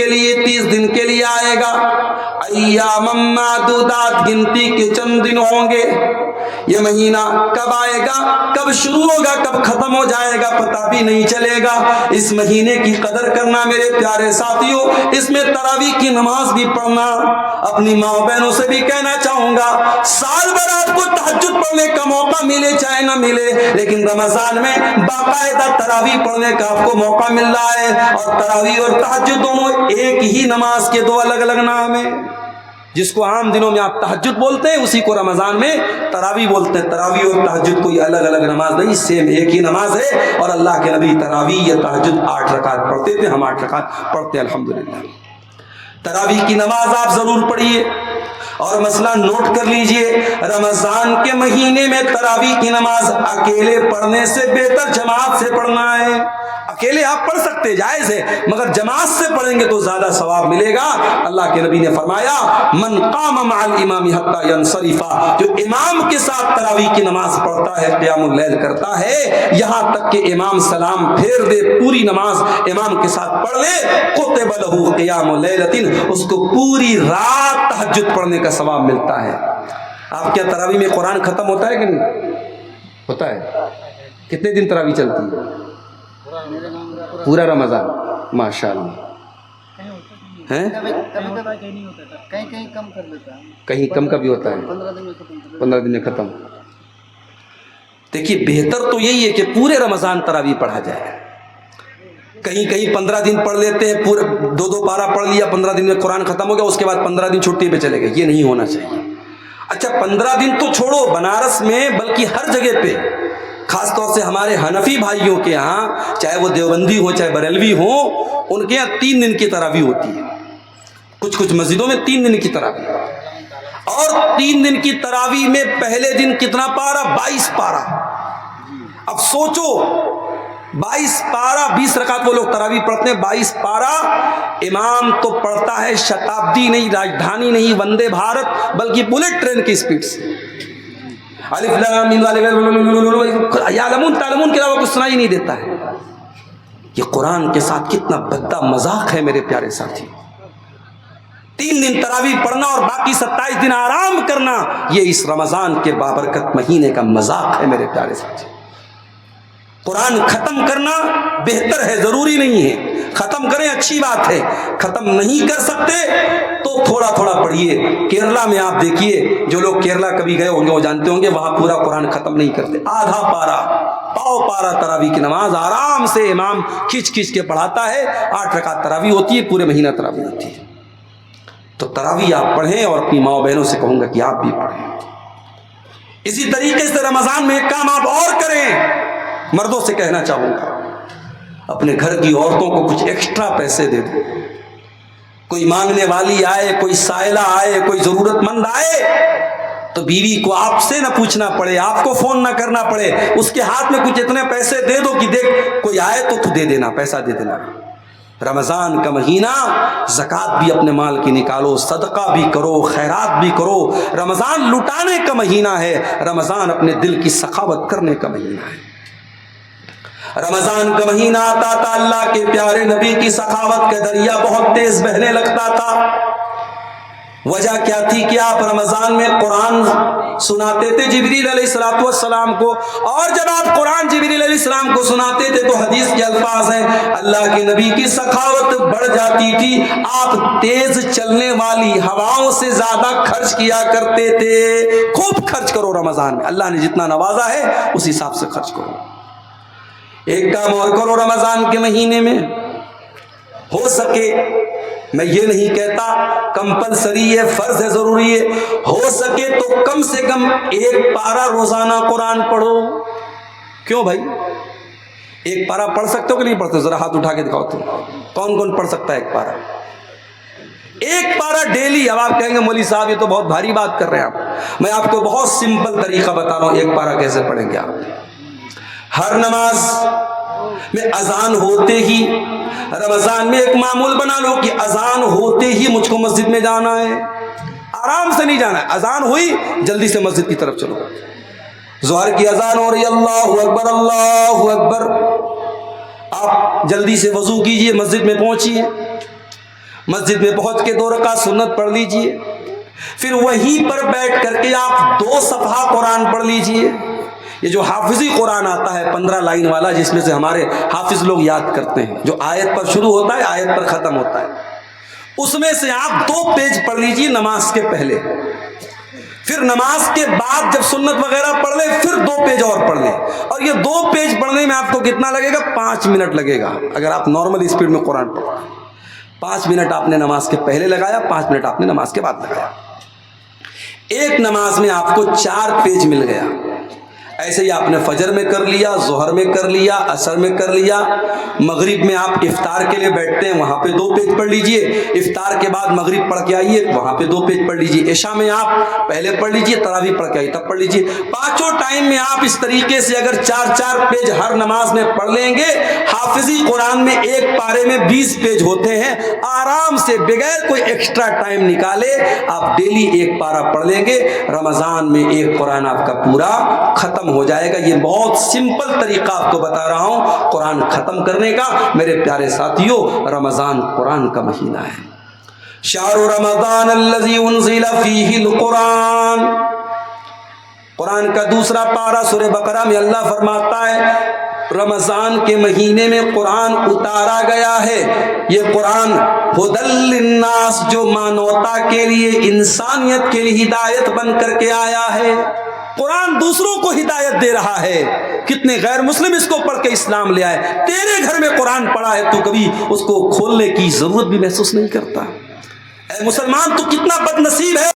لیے 30 دن کے لیے آئے گا. ایام معدودات، گنتی کے چند دن ہوں گے. یہ مہینہ کب آئے گا، کب شروع ہوگا، کب ختم ہو جائے گا پتہ بھی نہیں چلے گا. اس مہینے کی قدر کرنا میرے پیارے ساتھیوں. اس میں تراویح کی نماز بھی پڑھنا. اپنی ماں بہنوں سے بھی کہنا چاہوں گا، سال بھر آپ کو تہجد پڑھنے کا موقع ملے چاہے نہ ملے، لیکن رمضان میں باقاعدہ تراویح پڑھنے کا آپ کو موقع مل رہا ہے. اور تراویح اور تہجد دونوں ایک ہی نماز کے دو الگ الگ نام ہیں. جس کو عام دنوں میں آپ تہجد بولتے ہیں، اسی کو رمضان میں تراویح بولتے ہیں. تراویح اور تہجد کوئی الگ الگ نماز نہیں، سیم ایک ہی نماز ہے. اور اللہ کے نبی تراویح یا تہجد 8 رکعت پڑھتے تھے، ہم 8 رکعت پڑھتے ہیں الحمدللہ. تراویح کی نماز آپ ضرور پڑھیے. اور مسئلہ نوٹ کر لیجئے، رمضان کے مہینے میں تراویح کی نماز اکیلے پڑھنے سے بہتر جماعت سے پڑھنا ہے. اکیلے آپ پڑھ سکتے، جائز ہے، مگر جماعت سے پڑھیں گے تو زیادہ ثواب ملے گا. اللہ کے نبی نے فرمایا، من قام مع الامام حتی ینصرف، جو امام کے ساتھ تراویح کی نماز پڑھتا ہے، قیام اللیل کرتا ہے یہاں تک کہ امام سلام پھیر دے، پوری نماز امام کے ساتھ پڑھ لے، کتب لہ قیام لیلۃ، اس کو پوری رات تہجد پڑھنے کا ثواب ملتا ہے. آپ کیا تراویح میں قرآن ختم ہوتا ہے کہ نہیں ہوتا ہے؟ کتنے دن تراویح چلتی ہے؟ پورا رمضان. ماشاء اللہ. کہیں کم کر دیتا ہے، کہیں کم کا بھی ہوتا ہے، 15 دن میں ختم. دیکھیے بہتر تو یہی ہے کہ پورے رمضان تراویح پڑھا جائے. کہیں 15 دن پڑھ لیتے ہیں، پورے 2 پارہ پڑھ لیا، 15 دن میں قرآن ختم ہو گیا، اس کے بعد 15 دن چھٹی پہ چلے گئے. یہ نہیں ہونا چاہیے. اچھا 15 دن تو چھوڑو، بنارس میں بلکہ ہر جگہ پہ، خاص طور سے ہمارے حنفی بھائیوں کے ہاں، چاہے وہ دیوبندی ہوں چاہے بریلوی ہوں، ان کے یہاں 3 دن کی تراویح ہوتی ہے. کچھ مسجدوں میں 3 دن کی تراویح. اور 3 دن کی تراویح میں پہلے دن کتنا پارہ؟ 22 پارہ. اب سوچو 22 پارہ، 20 رکعت وہ لوگ تراویح پڑھتے ہیں، 22 پارہ امام تو پڑھتا ہے شتابدی نہیں، راجدھانی نہیں، وندے بھارت، بلکہ بلٹ ٹرین کی سپیڈ سے. الف لام میم یعلمون تعلمون کے علاوہ کچھ سنائی نہیں دیتا ہے. یہ قرآن کے ساتھ کتنا بھدا مذاق ہے میرے پیارے ساتھی. 3 دن تراویح پڑھنا اور باقی 27 دن آرام کرنا، یہ اس رمضان کے بابرکت مہینے کا مذاق ہے میرے پیارے ساتھی. قرآن ختم کرنا بہتر ہے، ضروری نہیں ہے. ختم کریں اچھی بات ہے، ختم نہیں کر سکتے تو تھوڑا تھوڑا پڑھیے. کیرلا میں آپ دیکھیے، جو لوگ کیرلا کبھی گئے ہوں گے وہ جانتے ہوں گے، وہاں پورا قرآن ختم نہیں کرتے. آدھا پارہ، پاؤ پارہ تراویح کی نماز آرام سے امام کھینچ کے پڑھاتا ہے. 8 رکعت تراویح ہوتی ہے، پورے مہینہ تراویح ہوتی ہے. تو تراویح آپ پڑھیں، اور اپنی ماں بہنوں سے کہوں گا کہ آپ بھی پڑھیں. اسی طریقے سے رمضان میں ایک کام آپ اور کریں، مردوں سے کہنا چاہوں گا، اپنے گھر کی عورتوں کو کچھ ایکسٹرا پیسے دے دیں. کوئی مانگنے والی آئے، کوئی سائلہ آئے، کوئی ضرورت مند آئے تو بیوی کو آپ سے نہ پوچھنا پڑے، آپ کو فون نہ کرنا پڑے، اس کے ہاتھ میں کچھ اتنے پیسے دے دو کہ دیکھ کوئی آئے تو دے دینا، پیسہ دے دینا. رمضان کا مہینہ، زکوٰۃ بھی اپنے مال کی نکالو، صدقہ بھی کرو، خیرات بھی کرو. رمضان لٹانے کا مہینہ ہے، رمضان اپنے دل کی سخاوت کرنے کا مہینہ ہے. رمضان کا مہینہ آتا تھا، اللہ کے پیارے نبی کی سخاوت کا دریا بہت تیز بہنے لگتا تھا. وجہ کیا تھی کہ آپ رمضان میں قرآن سناتے تھے جبریل علیہ السلام کو، اور جب آپ قرآن جبریل علیہ السلام کو سناتے تھے تو حدیث کے الفاظ ہیں، اللہ کے نبی کی سخاوت بڑھ جاتی تھی. آپ تیز چلنے والی ہواؤں سے زیادہ خرچ کیا کرتے تھے. خوب خرچ کرو رمضان میں، اللہ نے جتنا نوازا ہے اس حساب سے خرچ کرو. ایک کام اور کرو رمضان کے مہینے میں، ہو سکے، میں یہ نہیں کہتا کمپلسری ہے، فرض ہے، ضروری ہے، ہو سکے تو کم سے کم 1 پارہ روزانہ قرآن پڑھو. کیوں بھائی؟ 1 پارہ پڑھ سکتے ہو کہ نہیں پڑھتے؟ ذرا ہاتھ اٹھا کے دکھاؤ تو کون کون پڑھ سکتا ہے 1 پارہ؟ 1 پارہ ڈیلی. اب آپ کہیں گے مولوی صاحب یہ تو بہت بھاری بات کر رہے ہیں آپ. میں آپ کو بہت سمپل طریقہ بتا رہا ہوں 1 پارہ کیسے پڑھیں گے آپ. ہر نماز میں اذان ہوتے ہی، رمضان میں ایک معمول بنا لو کہ اذان ہوتے ہی مجھ کو مسجد میں جانا ہے. آرام سے نہیں جانا ہے، اذان ہوئی جلدی سے مسجد کی طرف چلو. ظہر کی اذان ہو رہی، اللہ اکبر اللہ اکبر، آپ جلدی سے وضو کیجئے، مسجد میں پہنچیے. مسجد میں پہنچ کے 2 رکعت سنت پڑھ لیجئے، پھر وہیں پر بیٹھ کر کے آپ 2 صفحہ قرآن پڑھ لیجئے۔ یہ جو حافظی قرآن آتا ہے 15 لائن والا، جس میں سے ہمارے حافظ لوگ یاد کرتے ہیں، جو آیت پر شروع ہوتا ہے آیت پر ختم ہوتا ہے، اس میں سے آپ 2 پیج پڑھ لیجئے نماز کے پہلے، پھر نماز کے بعد جب سنت وغیرہ پڑھ لیں پھر 2 پیج اور پڑھ لیں، اور یہ 2 پیج پڑھنے میں آپ کو کتنا لگے گا؟ 5 منٹ لگے گا۔ اگر آپ نارمل اسپیڈ میں قرآن پڑھ رہے ہیں، 5 منٹ آپ نے نماز کے پہلے لگایا، 5 منٹ آپ نے نماز کے بعد لگایا، ایک نماز میں آپ کو 4 پیج مل گیا۔ ایسے ہی آپ نے فجر میں کر لیا، ظہر میں کر لیا، عصر میں کر لیا، مغرب میں آپ افطار کے لیے بیٹھتے ہیں وہاں پہ 2 پیج پڑھ لیجئے، افطار کے بعد مغرب پڑھ کے آئیے وہاں پہ 2 پیج پڑھ لیجئے، عشاء میں آپ پہلے پڑھ لیجئے، تراویح پڑھ کے آئیے تب پڑھ لیجئے۔ 5 ٹائم میں آپ اس طریقے سے اگر 4 پیج ہر نماز میں پڑھ لیں گے، حافظی قرآن میں ایک پارے میں 20 پیج ہوتے ہیں، آرام سے بغیر کوئی ایکسٹرا ٹائم نکالے آپ ڈیلی 1 پارہ پڑھ لیں گے، رمضان میں ایک قرآن آپ کا پورا ختم ہو جائے گا۔ یہ بہت سمپل طریقہ آپ کو بتا رہا ہوں قرآن ختم کرنے کا۔ میرے پیارے ساتھیوں، رمضان قرآن کا مہینہ ہے۔ شہر رمضان الذی انزل فیہ القرآن، قرآن کا 2 پارہ سورہ بقرہ میں اللہ فرماتا ہے رمضان کے مہینے میں قرآن اتارا گیا ہے۔ یہ قرآن ھدی للناس، جو مانوتا کے لیے، انسانیت کے لیے ہدایت بن کر کے آیا ہے۔ قرآن دوسروں کو ہدایت دے رہا ہے۔ کتنے غیر مسلم اس کو پڑھ کے اسلام لے آئے، تیرے گھر میں قرآن پڑھا ہے، تو کبھی اس کو کھولنے کی ضرورت بھی محسوس نہیں کرتا۔ اے مسلمان، تو کتنا بد نصیب ہے۔